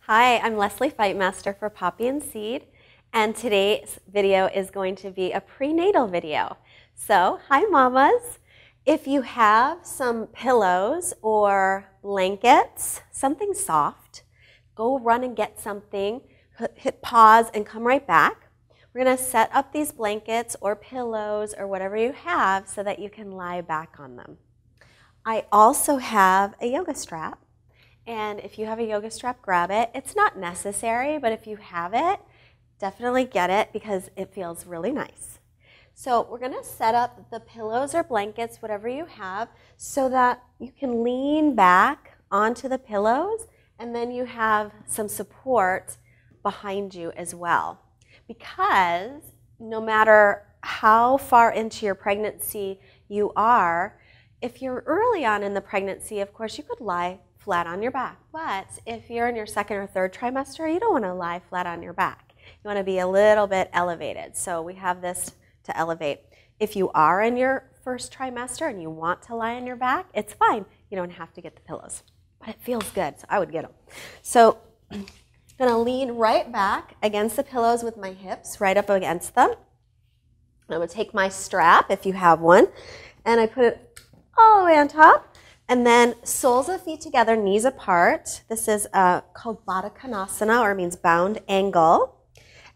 Hi, I'm Leslie Fightmaster for Poppy and Seed, and today's video is going to be a prenatal video. So, hi mamas. If you have some pillows or blankets, something soft, go run and get something, hit pause and come right back. We're going to set up these blankets or pillows or whatever you have so that you can lie back on them. I also have a yoga strap. And if you have a yoga strap, grab it. It's not necessary, but if you have it, definitely get it because it feels really nice. So we're going to set up the pillows or blankets, whatever you have, so that you can lean back onto the pillows and then you have some support behind you as well. Because no matter how far into your pregnancy you are, if you're early on in the pregnancy, of course, you could lie flat on your back. But if you're in your second or third trimester, you don't want to lie flat on your back. You want to be a little bit elevated. So we have this to elevate. If you are in your first trimester and you want to lie on your back, it's fine. You don't have to get the pillows. But it feels good, so I would get them. So I'm going to lean right back against the pillows with my hips right up against them. I'm going to take my strap, if you have one, and I put it all the way on top. And then soles of feet together, knees apart. This is called Konasana, or means bound angle.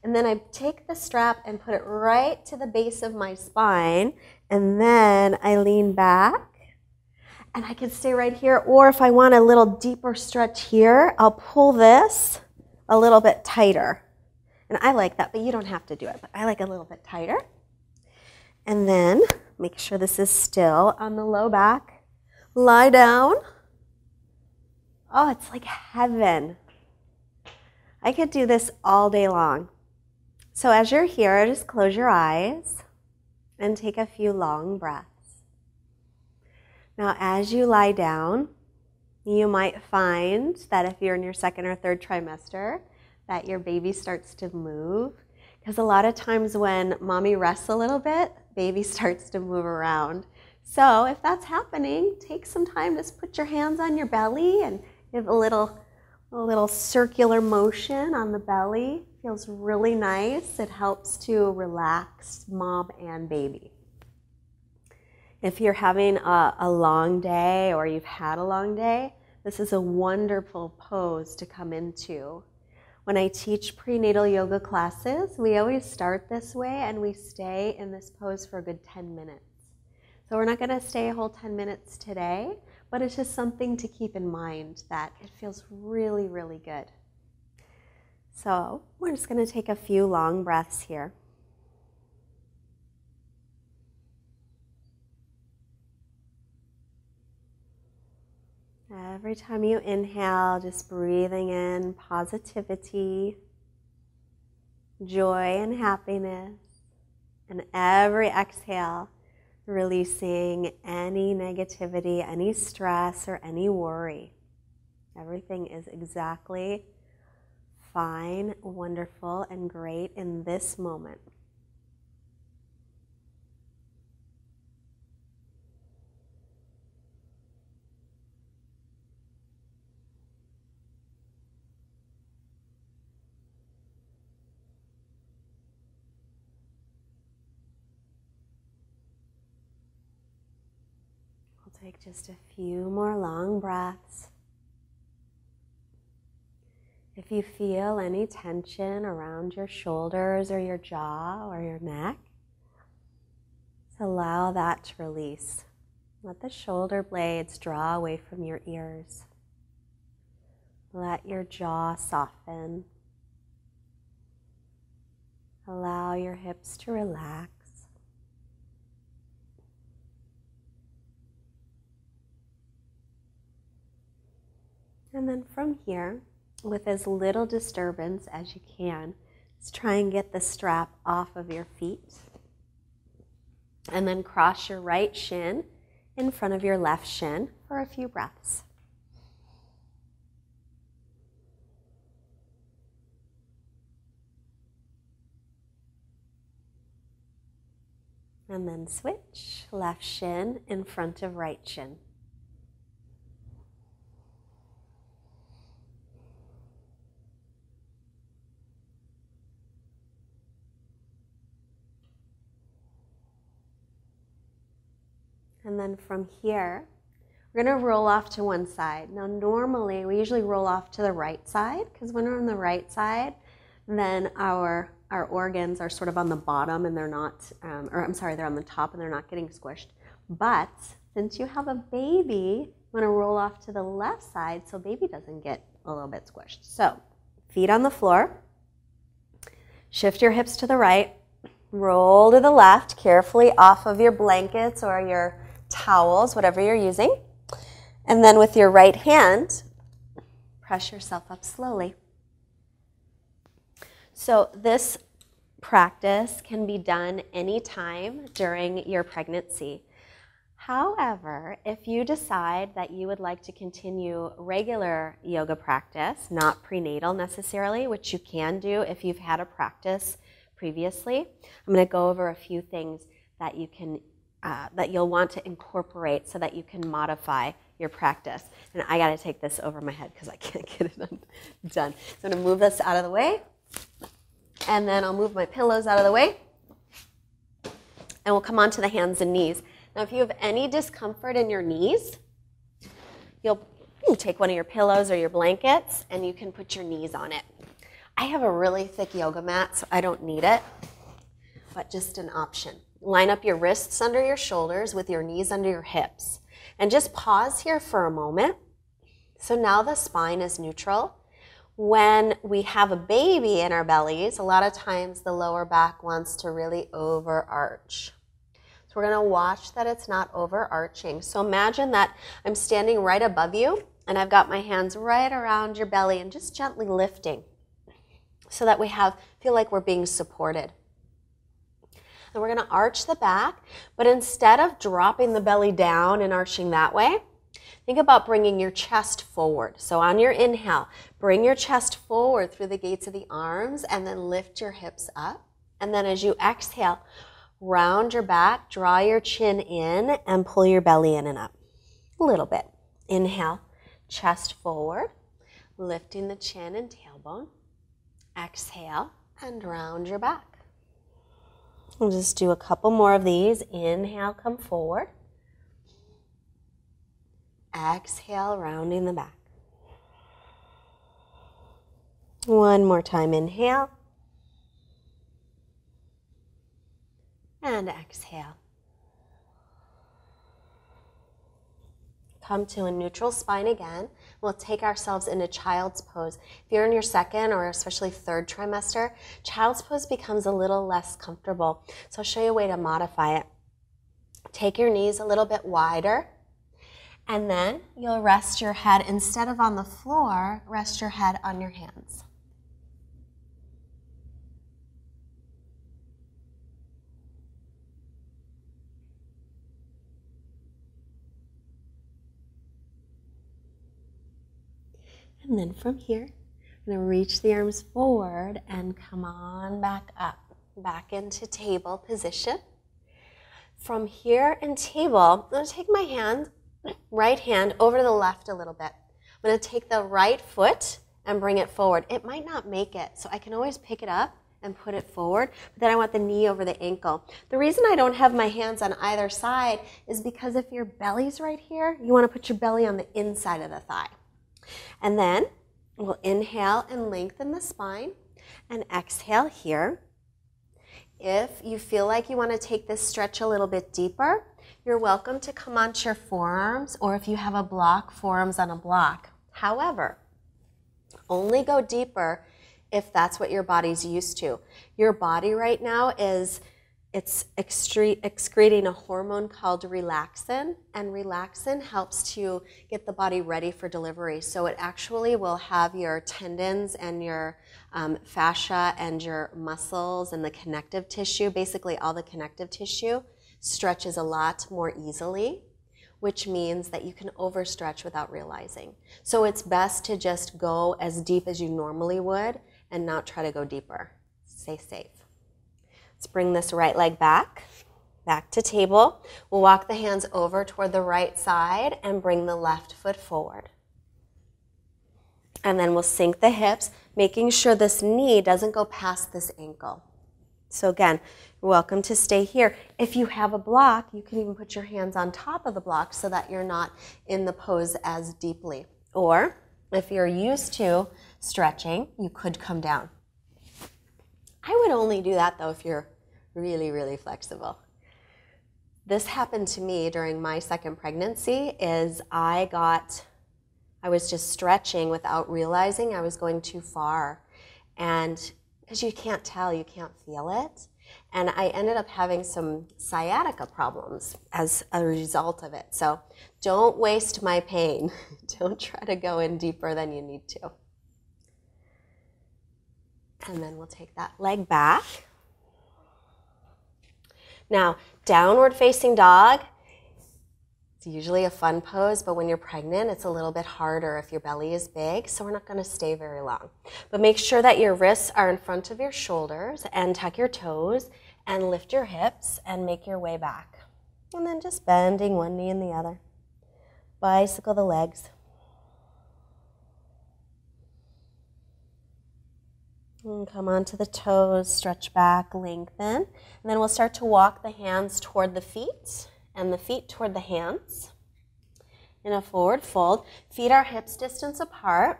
And then I take the strap and put it right to the base of my spine. And then I lean back. And I can stay right here. Or if I want a little deeper stretch here, I'll pull this a little bit tighter. And I like that, but you don't have to do it. But I like a little bit tighter. And then make sure this is still on the low back. Lie down. Oh, it's like heaven. I could do this all day long. So as you're here, just close your eyes and take a few long breaths. Now, as you lie down, you might find that if you're in your second or third trimester, that your baby starts to move. Because a lot of times when mommy rests a little bit, baby starts to move around. So if that's happening, take some time, just put your hands on your belly and give a little circular motion on the belly. Feels really nice. It helps to relax mom and baby. If you're having a long day or you've had a long day, this is a wonderful pose to come into. When I teach prenatal yoga classes, we always start this way and we stay in this pose for a good 10 minutes. So we're not going to stay a whole 10 minutes today, but it's just something to keep in mind that it feels really, really good. So we're just going to take a few long breaths here. Every time you inhale, just breathing in positivity, joy and happiness, and every exhale, releasing any negativity, any stress, or any worry. Everything is exactly fine, wonderful, and great in this moment. Take just a few more long breaths. If you feel any tension around your shoulders or your jaw or your neck, just allow that to release. Let the shoulder blades draw away from your ears. Let your jaw soften. Allow your hips to relax. And then from here, with as little disturbance as you can, just try and get the strap off of your feet. And then cross your right shin in front of your left shin for a few breaths. And then switch, left shin in front of right shin. And then from here, we're going to roll off to one side. Now normally, we usually roll off to the right side, because when we're on the right side, then our organs are sort of on the bottom and they're not, they're on the top and they're not getting squished. But since you have a baby, you want to roll off to the left side so baby doesn't get a little bit squished. So feet on the floor, shift your hips to the right, roll to the left, carefully off of your blankets or your towels, whatever you're using. And then with your right hand, press yourself up slowly. So this practice can be done anytime during your pregnancy. However, if you decide that you would like to continue regular yoga practice, not prenatal necessarily, which you can do if you've had a practice previously, I'm going to go over a few things that you can that you'll want to incorporate so that you can modify your practice. And I got to take this over my head because I can't get it done. So I'm going to move this out of the way, and then I'll move my pillows out of the way, and we'll come on to the hands and knees. Now, if you have any discomfort in your knees, you can take one of your pillows or your blankets, and you can put your knees on it. I have a really thick yoga mat, so I don't need it, but just an option. Line up your wrists under your shoulders with your knees under your hips. And just pause here for a moment. So now the spine is neutral. When we have a baby in our bellies, a lot of times the lower back wants to really overarch. So we're going to watch that it's not overarching. So imagine that I'm standing right above you, and I've got my hands right around your belly and just gently lifting so that we feel like we're being supported. And we're going to arch the back, but instead of dropping the belly down and arching that way, think about bringing your chest forward. So on your inhale, bring your chest forward through the gates of the arms and then lift your hips up. And then as you exhale, round your back, draw your chin in and pull your belly in and up. A little bit. Inhale, chest forward, lifting the chin and tailbone. Exhale and round your back. We'll just do a couple more of these. Inhale, come forward. Exhale, rounding the back. One more time, inhale. And exhale. Come to a neutral spine again. We'll take ourselves into child's pose. If you're in your second or especially third trimester, child's pose becomes a little less comfortable. So I'll show you a way to modify it. Take your knees a little bit wider, and then you'll rest your head, instead of on the floor, rest your head on your hands. And then from here, I'm going to reach the arms forward and come on back up, back into table position. From here in table, I'm going to take my hand, right hand, over to the left a little bit. I'm going to take the right foot and bring it forward. It might not make it, so I can always pick it up and put it forward, but then I want the knee over the ankle. The reason I don't have my hands on either side is because if your belly's right here, you want to put your belly on the inside of the thigh. And then we'll inhale and lengthen the spine and exhale here. If you feel like you want to take this stretch a little bit deeper, you're welcome to come onto your forearms, or if you have a block, forearms on a block. However, only go deeper if that's what your body's used to. Your body right now it's excreting a hormone called relaxin, and relaxin helps to get the body ready for delivery. So it actually will have your tendons and your fascia and your muscles and the connective tissue, basically all the connective tissue, stretches a lot more easily, which means that you can overstretch without realizing. So it's best to just go as deep as you normally would and not try to go deeper. Stay safe. Let's bring this right leg back to table. We'll walk the hands over toward the right side and bring the left foot forward. And then we'll sink the hips, making sure this knee doesn't go past this ankle. So again, you're welcome to stay here. If you have a block, you can even put your hands on top of the block so that you're not in the pose as deeply. Or if you're used to stretching, you could come down. I would only do that though if you're really, really flexible. This happened to me during my second pregnancy. I was just stretching without realizing I was going too far. And because you can't tell, you can't feel it. And I ended up having some sciatica problems as a result of it. So don't waste my pain. Don't try to go in deeper than you need to. And then we'll take that leg back. Now, downward facing dog. It's usually a fun pose, but when you're pregnant, it's a little bit harder if your belly is big, so we're not going to stay very long. But make sure that your wrists are in front of your shoulders and tuck your toes and lift your hips and make your way back. And then just bending one knee and the other. Bicycle the legs. And come onto the toes, stretch back, lengthen. And then we'll start to walk the hands toward the feet and the feet toward the hands in a forward fold. Feet are hips distance apart.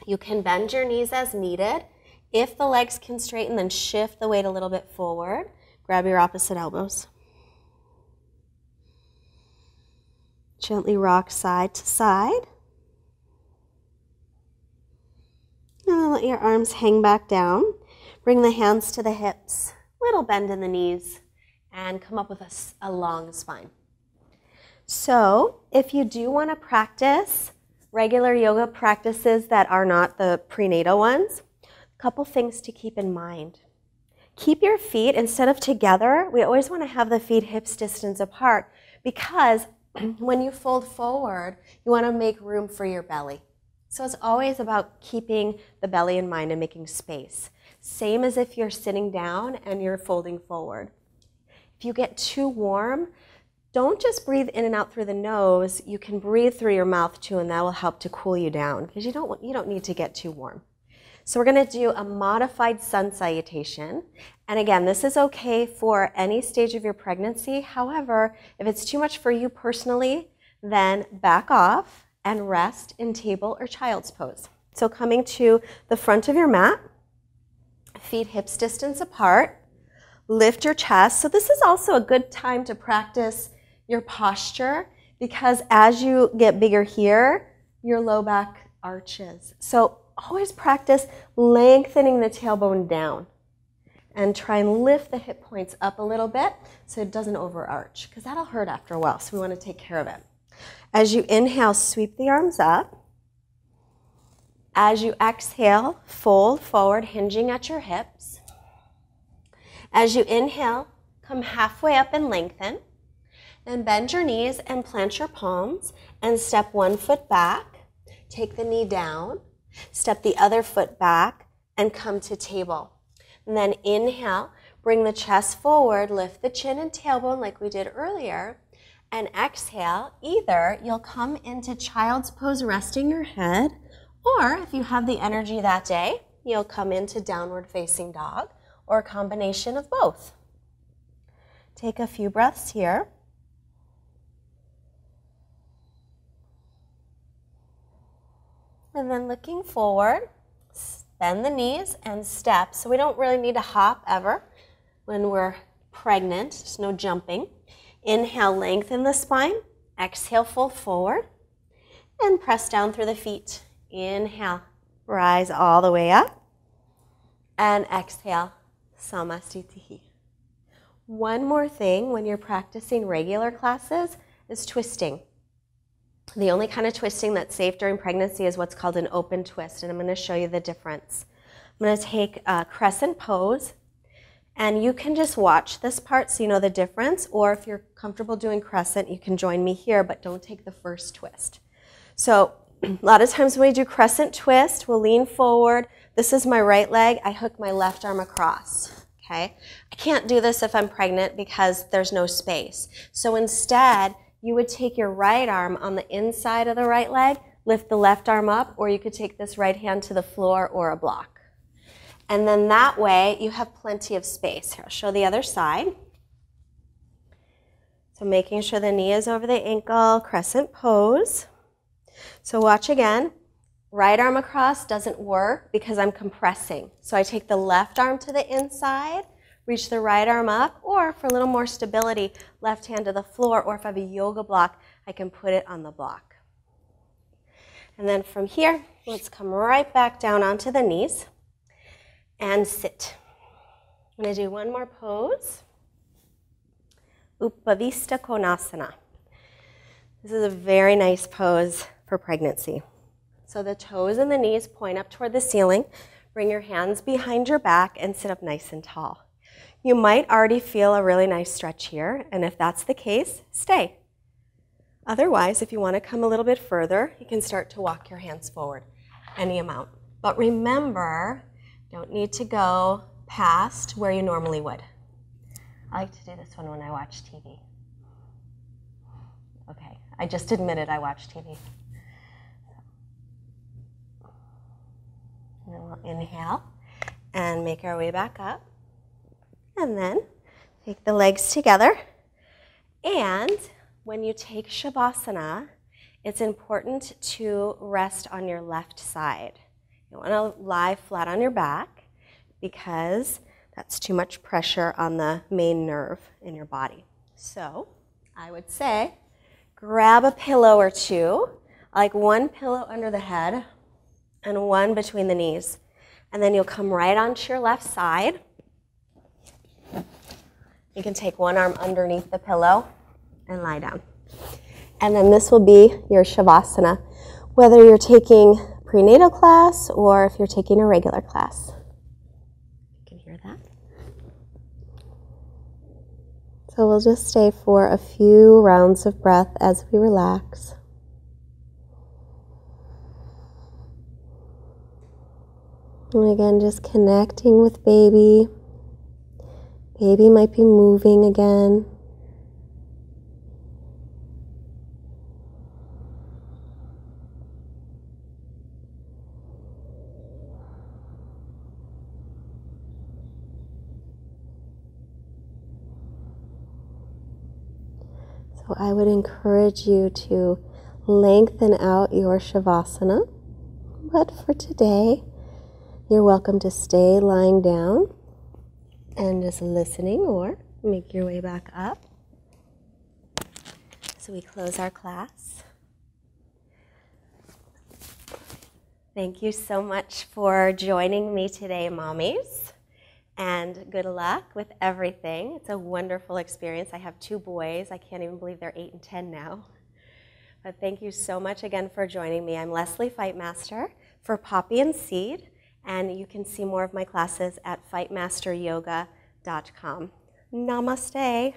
You can bend your knees as needed. If the legs can straighten, then shift the weight a little bit forward. Grab your opposite elbows. Gently rock side to side. And then let your arms hang back down. Bring the hands to the hips. Little bend in the knees. And come up with a long spine. So if you do want to practice regular yoga practices that are not the prenatal ones, a couple things to keep in mind. Keep your feet, instead of together, we always want to have the feet hips distance apart, because when you fold forward, you want to make room for your belly. So it's always about keeping the belly in mind and making space. Same as if you're sitting down and you're folding forward. If you get too warm, don't just breathe in and out through the nose. You can breathe through your mouth too, and that will help to cool you down, because you don't need to get too warm. So we're going to do a modified sun salutation. And again, this is okay for any stage of your pregnancy. However, if it's too much for you personally, then back off and rest in table or child's pose. So coming to the front of your mat, feet hips distance apart. Lift your chest. So this is also a good time to practice your posture, because as you get bigger here, your low back arches. So always practice lengthening the tailbone down and try and lift the hip points up a little bit so it doesn't overarch, because that'll hurt after a while, so we want to take care of it. As you inhale, sweep the arms up. As you exhale, fold forward, hinging at your hips. As you inhale, come halfway up and lengthen. Then bend your knees and plant your palms and step one foot back. Take the knee down. Step the other foot back and come to table. And then inhale, bring the chest forward, lift the chin and tailbone like we did earlier. And exhale, either you'll come into child's pose resting your head, or if you have the energy that day, you'll come into downward facing dog, or a combination of both. Take a few breaths here. And then looking forward, bend the knees and step. So we don't really need to hop ever when we're pregnant. There's no jumping. Inhale, lengthen the spine. Exhale, fold forward. And press down through the feet. Inhale, rise all the way up. And exhale, Samastitihi. One more thing when you're practicing regular classes is twisting. The only kind of twisting that's safe during pregnancy is what's called an open twist, and I'm going to show you the difference. I'm going to take a Crescent Pose, and you can just watch this part so you know the difference, or if you're comfortable doing Crescent, you can join me here, but don't take the first twist. So a lot of times when we do Crescent Twist, we'll lean forward. This is my right leg. I hook my left arm across, okay? I can't do this if I'm pregnant because there's no space. So instead, you would take your right arm on the inside of the right leg, lift the left arm up, or you could take this right hand to the floor or a block. And then that way you have plenty of space. Here, I'll show the other side. So making sure the knee is over the ankle, crescent pose. So watch again. Right arm across doesn't work because I'm compressing. So I take the left arm to the inside, reach the right arm up, or for a little more stability, left hand to the floor, or if I have a yoga block, I can put it on the block. And then from here, let's come right back down onto the knees and sit. I'm going to do one more pose. Lavista Konasana. This is a very nice pose for pregnancy. So the toes and the knees point up toward the ceiling. Bring your hands behind your back and sit up nice and tall. You might already feel a really nice stretch here, and if that's the case, stay. Otherwise, if you want to come a little bit further, you can start to walk your hands forward any amount. But remember, don't need to go past where you normally would. I like to do this one when I watch TV. Okay, I just admitted I watch TV. And then we'll inhale and make our way back up. And then take the legs together. And when you take Shavasana, it's important to rest on your left side. You want to lie flat on your back because that's too much pressure on the main nerve in your body. So I would say grab a pillow or two, like one pillow under the head and one between the knees. And then you'll come right onto your left side. You can take one arm underneath the pillow and lie down. And then this will be your Shavasana, whether you're taking prenatal class or if you're taking a regular class. You can hear that. So we'll just stay for a few rounds of breath as we relax. And again, just connecting with baby. Baby might be moving again. So I would encourage you to lengthen out your Shavasana, but for today, you're welcome to stay lying down and just listening or make your way back up. So we close our class. Thank you so much for joining me today, mommies. And good luck with everything. It's a wonderful experience. I have 2 boys. I can't even believe they're 8 and 10 now. But thank you so much again for joining me. I'm Leslie Fightmaster for Poppy and Seed, and you can see more of my classes at fightmasteryoga.com. Namaste.